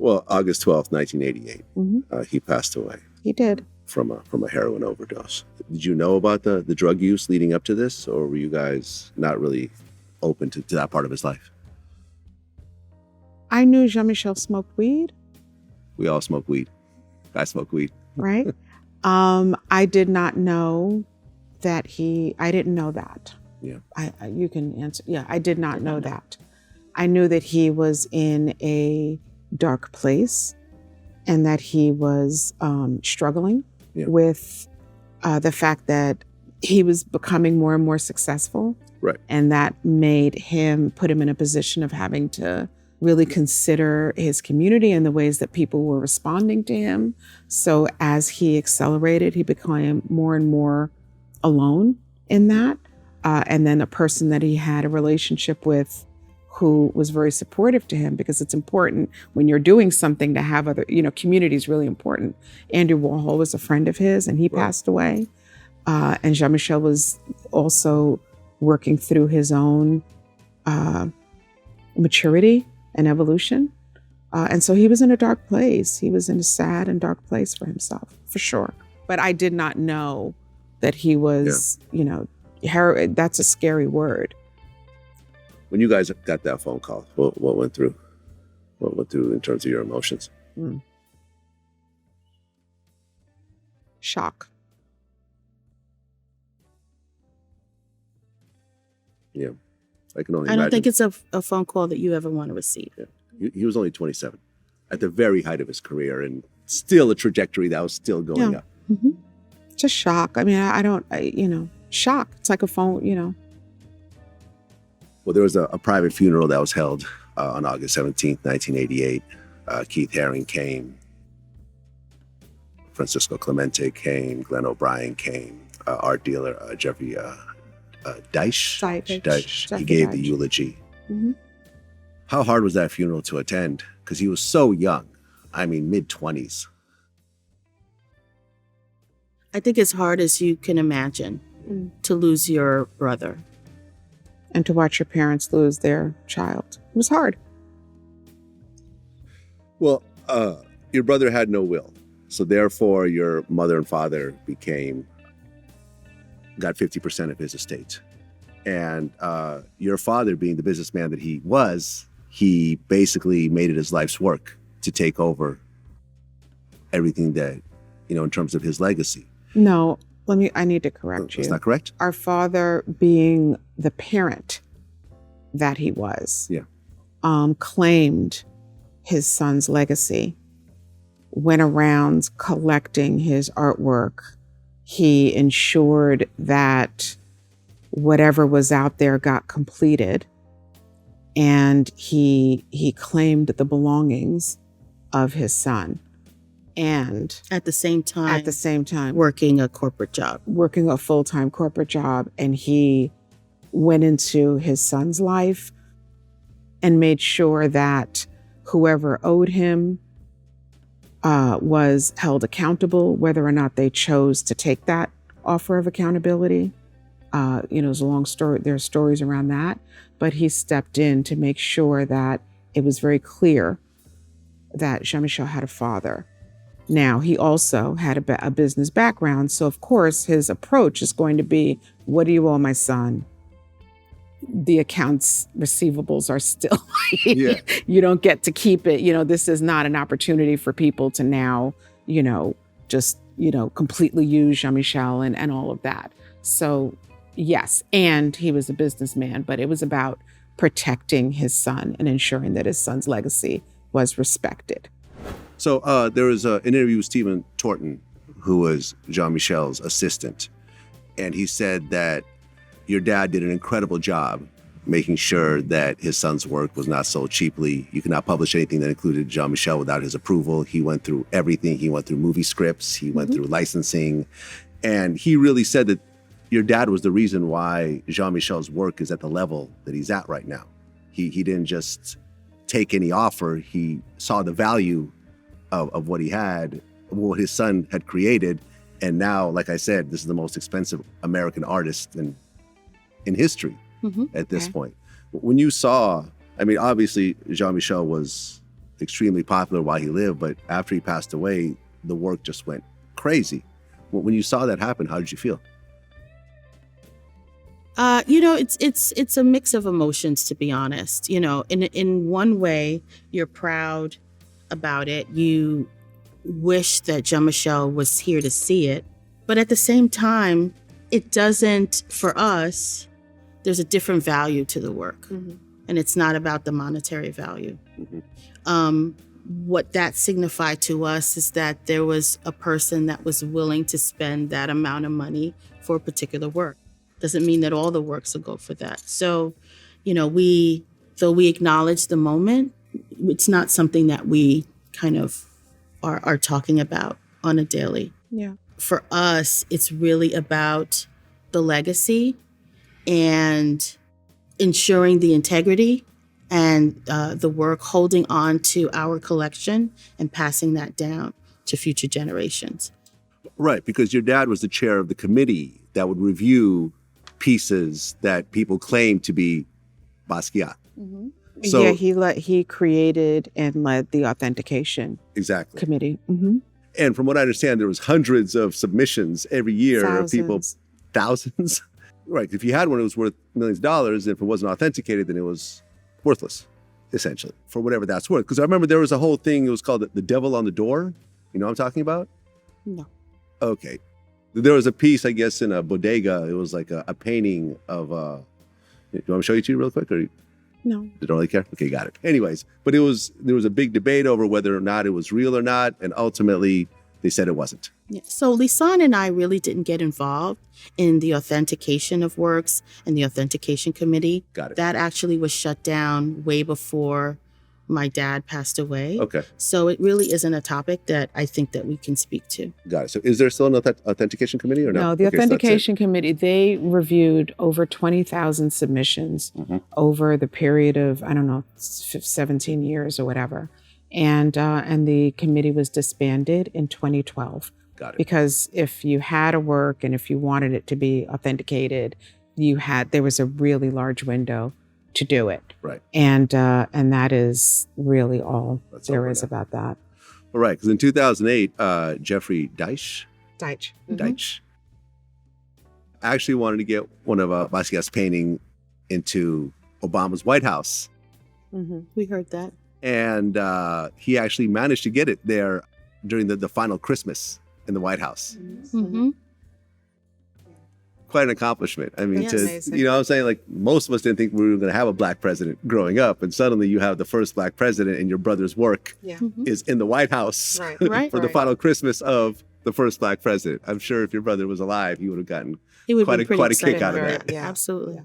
Well, August 12th, 1988, he passed away. He did. From a heroin overdose. Did you know about the drug use leading up to this, or were you guys not really open to that part of his life? I knew Jean-Michel smoked weed. We all smoke weed. I smoke weed. Right. I did not know that I didn't know that. Yeah. You can answer. Yeah, I did not know that. I knew that he was in a dark place and that he was struggling with the fact that he was becoming more and more successful. Right. And that put him in a position of having to really consider his community and the ways that people were responding to him. So as he accelerated, he became more and more alone in that. And then a person that he had a relationship with who was very supportive to him, because it's important when you're doing something to have other, community is really important. Andy Warhol was a friend of his and he passed away. And Jean-Michel was also working through his own maturity and evolution. And so he was in a dark place. He was in a sad and dark place for himself, for sure. But I did not know that he was, that's a scary word. When you guys got that phone call, what went through? What went through in terms of your emotions? Shock. Yeah. I can only I imagine. don't think it's a phone call that you ever want to receive. Yeah. He was only 27 at the very height of his career, and still a trajectory that was still going up. Mm-hmm. Just shock. I mean, shock. It's like a phone, Well, there was a private funeral that was held on August 17th, 1988. Keith Haring came. Francisco Clemente came. Glenn O'Brien came. Art dealer Jeffrey Deitch. He gave the eulogy. Mm-hmm. How hard was that funeral to attend? Because he was so young. I mean, mid-20s. I think as hard as you can imagine to lose your brother. And to watch your parents lose their child. It was hard. Well, your brother had no will. So therefore, your mother and father got 50% of his estate. And your father, being the businessman that he was, he basically made it his life's work to take over everything that, in terms of his legacy. No, I need to correct you. Is that correct? Our father, being the parent that he was, claimed his son's legacy, went around collecting his artwork. He ensured that whatever was out there got completed, and he claimed the belongings of his son. And at the same time, working a corporate job, working a full-time corporate job. And he went into his son's life and made sure that whoever owed him was held accountable, whether or not they chose to take that offer of accountability. It's a long story. There are stories around that, but he stepped in to make sure that it was very clear that Jean-Michel had a father. Now, he also had a business background. So, of course, his approach is going to be, what do you owe my son? The accounts receivables are still, you don't get to keep it. This is not an opportunity for people to now, just, completely use Jean-Michel and all of that. So, yes, and he was a businessman, but it was about protecting his son and ensuring that his son's legacy was respected. So there was an interview with Stephen Torton, who was Jean-Michel's assistant. And he said that your dad did an incredible job making sure that his son's work was not sold cheaply. You could not publish anything that included Jean-Michel without his approval. He went through everything. He went through movie scripts. He went through licensing. And he really said that your dad was the reason why Jean-Michel's work is at the level that he's at right now. He didn't just take any offer. He saw the value of what he had, what his son had created. And now, like I said, this is the most expensive American artist in history at this point. When you saw, obviously Jean-Michel was extremely popular while he lived, but after he passed away, the work just went crazy. When you saw that happen, how did you feel? It's a mix of emotions, to be honest. In one way, you're proud about it. You wish that Jean-Michel was here to see it. But at the same time, it doesn't, for us, there's a different value to the work. Mm-hmm. And it's not about the monetary value. Mm-hmm. What that signified to us is that there was a person that was willing to spend that amount of money for a particular work. Doesn't mean that all the works will go for that. So, though we acknowledge the moment, it's not something that we kind of are talking about on a daily. Yeah. For us, it's really about the legacy and ensuring the integrity and the work, holding on to our collection and passing that down to future generations. Right, because your dad was the chair of the committee that would review pieces that people claim to be Basquiat. Mm-hmm. So yeah, he created and led the authentication committee. Mm-hmm. And from what I understand, there was hundreds of submissions every year. Thousands. Thousands? Right. If you had one, it was worth millions of dollars. If it wasn't authenticated, then it was worthless, essentially, for whatever that's worth. Because I remember there was a whole thing, it was called the devil on the door. You know what I'm talking about? No. Okay. There was a piece, I guess, in a bodega. It was like a painting of, do you want me to show you to you real quick? Or No. You don't really care? Okay, got it. Anyways, but there was a big debate over whether or not it was real or not. And ultimately, they said it wasn't. Yeah. So Lisane and I really didn't get involved in the authentication of works and the authentication committee. Got it. That actually was shut down way before my dad passed away. Okay. So it really isn't a topic that I think that we can speak to. Got it. So is there still an authentication committee or no? No, the authentication committee, they reviewed over 20,000 submissions over the period of, 17 years or whatever. And the committee was disbanded in 2012. Got it. Because if you had a work and if you wanted it to be authenticated, there was a really large window to do it. Right. And that is really all there is about that. All right. Because in 2008, Jeffrey Deitch actually wanted to get one of Basquiat's painting into Obama's White House. Mm-hmm. We heard that. And he actually managed to get it there during the final Christmas in the White House. Mm-hmm. Quite an accomplishment. I mean, amazing. You know what I'm saying? Like, most of us didn't think we were going to have a black president growing up. And suddenly you have the first black president and your brother's work is in the White House for the final Christmas of the first black president. I'm sure if your brother was alive, he would have gotten quite a kick out of that. Yeah, absolutely. Yeah.